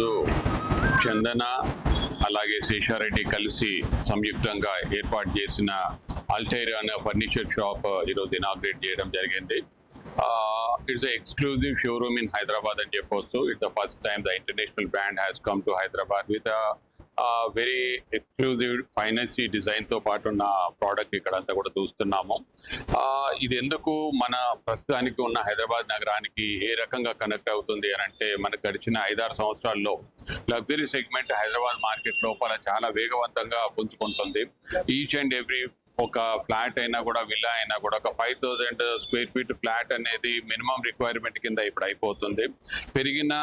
ఈరోజు చందన అలాగే శేషారెడ్డి కలిసి సంయుక్తంగా ఏర్పాటు చేసిన అల్టైర్ అనే ఫర్నిచర్ షాప్ ఈరోజు ఇనాగ్రేట్ చేయడం జరిగింది. It's an exclusive showroom in Hyderabad అని చెప్పొచ్చు. It's the first time the international brand has come to Hyderabad with a very exclusive ఫైనాన్సీ డిజైన్తో పాటు ఉన్న ప్రోడక్ట్ ఇక్కడ అంతా కూడా చూస్తున్నాము. ఇది ఎందుకు మన ప్రస్తుతానికి ఉన్న హైదరాబాద్ నగరానికి ఏ రకంగా కనెక్ట్ అవుతుంది అని అంటే, మనకు గడిచిన 5-6 సంవత్సరాల్లో లగ్జరీ సెగ్మెంట్ హైదరాబాద్ మార్కెట్ లోపల చాలా వేగవంతంగా పుంజుకుంటుంది. ఈచ్ అండ్ ఎవ్రీ ఒక ఫ్లాట్ అయినా కూడా, విల్లా అయినా కూడా ఒక 5000 స్క్వేర్ ఫీట్ ఫ్లాట్ అనేది మినిమం రిక్వైర్మెంట్ కింద ఇప్పుడు అయిపోతుంది. పెరిగిన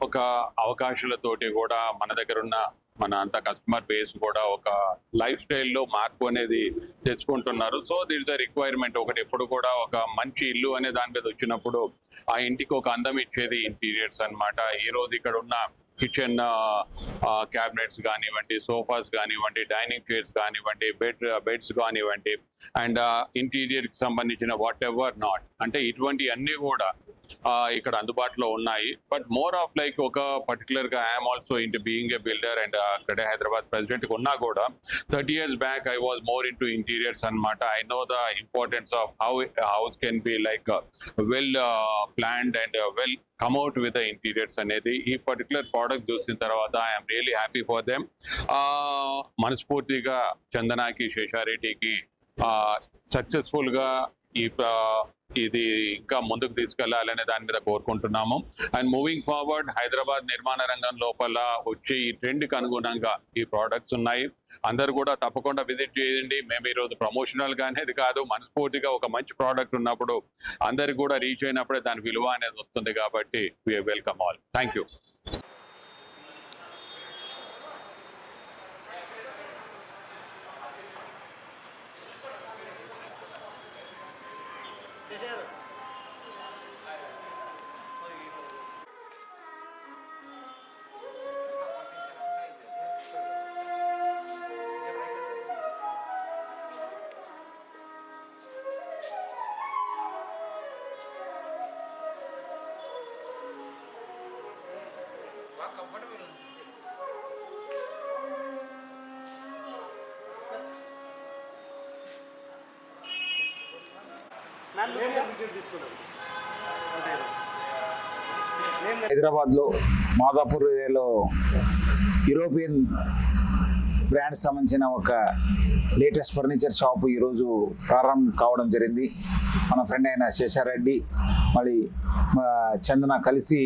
ఒక అవకాశాలతోటి కూడా మన దగ్గర ఉన్న మన అంత కస్టమర్ బేస్ కూడా ఒక లైఫ్ స్టైల్లో మార్పు అనేది తెచ్చుకుంటున్నారు. So that's a requirement. ఒకటి ఎప్పుడు కూడా ఒక మంచి ఇల్లు అనే దాని మీద వచ్చినప్పుడు ఆ ఇంటికి ఒక అందం ఇచ్చేది ఇంటీరియర్స్ అన్నమాట. ఈరోజు ఇక్కడ ఉన్న కిచెన్ క్యాబినెట్స్ కానివ్వండి, సోఫాస్ కానివ్వండి, డైనింగ్ చైర్స్ కానివ్వండి, బెడ్స్ కానివ్వండి, అండ్ ఇంటీరియర్కి సంబంధించిన వాట్ ఎవర్ నాట్ అంటే ఇటువంటి అన్నీ కూడా ఇక్కడ అందుబాటులో ఉన్నాయి. బట్ మోర్ ఆఫ్ లైక్ ఒక పర్టికులర్గా I'm also into being a builder and greater Hyderabad ప్రెసిడెంట్గా ఉన్నా కూడా 30 years back I was more into interiors అనమాట. I know the importance of how house can be like well planned and well come out with the interiors అనేది. ఈ particular product చూసిన తర్వాత I'm really happy for them. మనస్ఫూర్తిగా చందనాకి, శేషారెడ్డికి సక్సెస్ఫుల్గా ఇది ఇంకా ముందుకు తీసుకెళ్లాలనే దాని మీద కోరుకుంటున్నాము. అండ్ మూవింగ్ ఫార్వర్డ్ హైదరాబాద్ నిర్మాణ రంగం లోపల వచ్చే ఈ ట్రెండ్కి అనుగుణంగా ఈ ప్రోడక్ట్స్ ఉన్నాయి. అందరు కూడా తప్పకుండా విజిట్ చేయండి. మేము ఈరోజు ప్రమోషనల్ గా అనేది కాదు, మనస్ఫూర్తిగా ఒక మంచి ప్రోడక్ట్ ఉన్నప్పుడు అందరికి కూడా రీచ్ అయినప్పుడే దాని విలువ అనేది వస్తుంది. కాబట్టి we welcome all. Thank you. Comfortable హైదరాబాద్లో మాదాపూర్ ఏరియాలో యూరోపియన్ బ్రాండ్ సంబంధించిన ఒక లేటెస్ట్ ఫర్నిచర్ షాపు ఈరోజు ప్రారంభం కావడం జరిగింది. మన ఫ్రెండ్ అయిన శేషారెడ్డి మళ్ళీ చందన కలిసి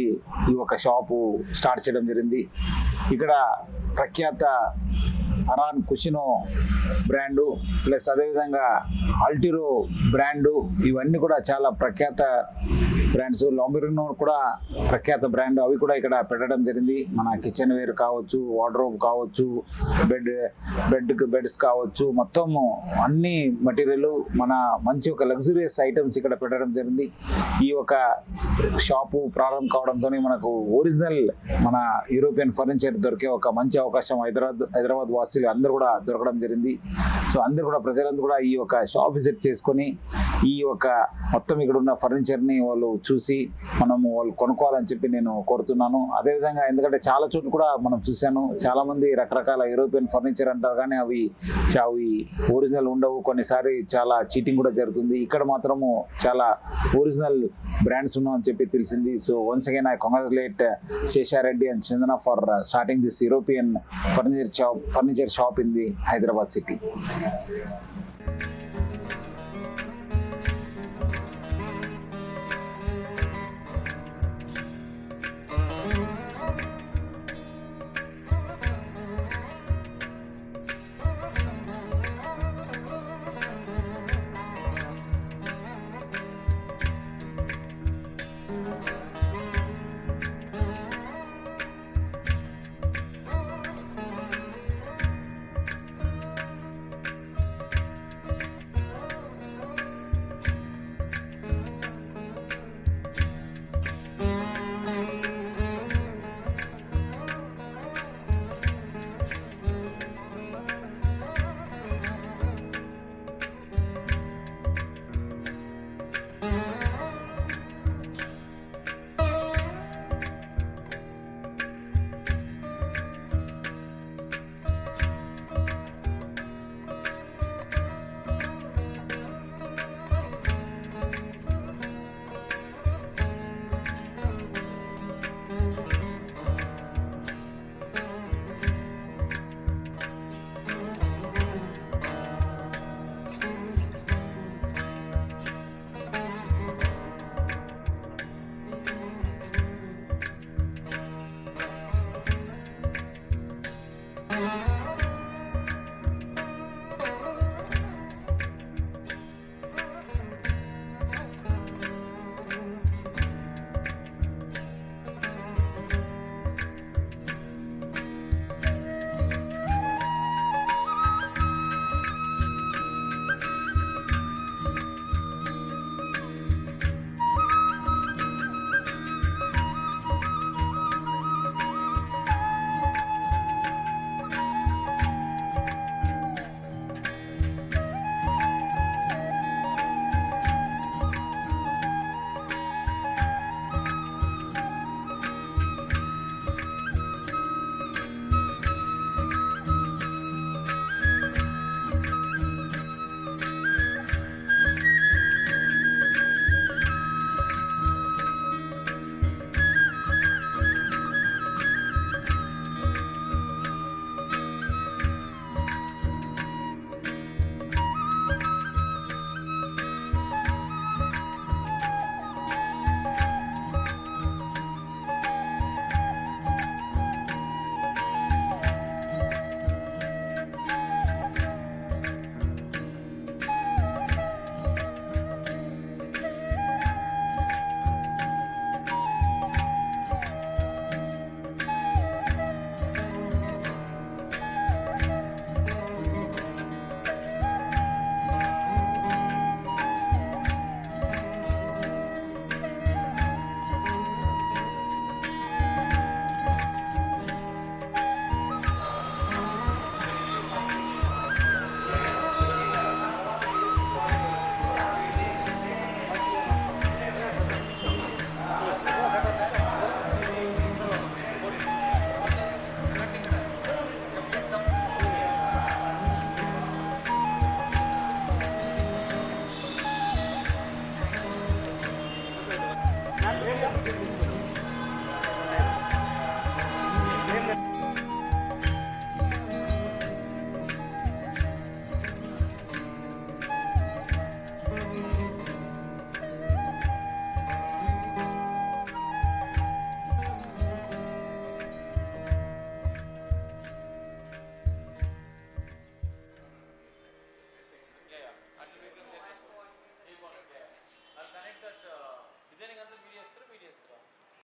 ఈ ఒక షాపు స్టార్ట్ చేయడం జరిగింది. ఇక్కడ ప్రఖ్యాత అరాన్ కుషినో బ్రాండు ప్లస్ అదేవిధంగా అల్టిరో బ్రాండు, ఇవన్నీ కూడా చాలా ప్రఖ్యాత బ్రాండ్స్. లాంబెరినో కూడా ప్రఖ్యాత బ్రాండ్, అవి కూడా ఇక్కడ పెట్టడం జరిగింది. మన కిచెన్ వేర్ కావచ్చు, వార్డ్రోబ్ కావచ్చు, బెడ్స్ కావచ్చు, మొత్తం అన్ని మెటీరియల్ మన మంచి ఒక లగ్జరియస్ ఐటమ్స్ ఇక్కడ పెట్టడం జరిగింది. ఈ ఒక షాపు ప్రారంభం కావడంతో మనకు ఒరిజినల్ మన యూరోపియన్ ఫర్నిచర్ దొరికే ఒక మంచి అవకాశం హైదరాబాద్ వాసులు అందరూ కూడా దొరకడం జరిగింది. సో అందరూ కూడా ప్రజలందరూ కూడా ఈ యొక్క షాప్ విజిట్ చేసుకొని ఈ యొక్క మొత్తం ఇక్కడ ఉన్న ఫర్నిచర్ని వాళ్ళు చూసి వాళ్ళు కొనుక్కోవాలని చెప్పి నేను కోరుతున్నాను. అదేవిధంగా ఎందుకంటే చాలా చోట్ల కూడా మనం చూశాను, చాలా మంది రకరకాల యూరోపియన్ ఫర్నిచర్ అంటారు కానీ అవి ఒరిజినల్ ఉండవు, కొన్నిసారి చాలా చీటింగ్ కూడా జరుగుతుంది. ఇక్కడ మాత్రము చాలా ఒరిజినల్ బ్రాండ్స్ ఉన్నాం అని చెప్పి తెలిసింది. So once again I congratulate Seshareddy and Chandana for starting this European furniture shop in the Hyderabad city.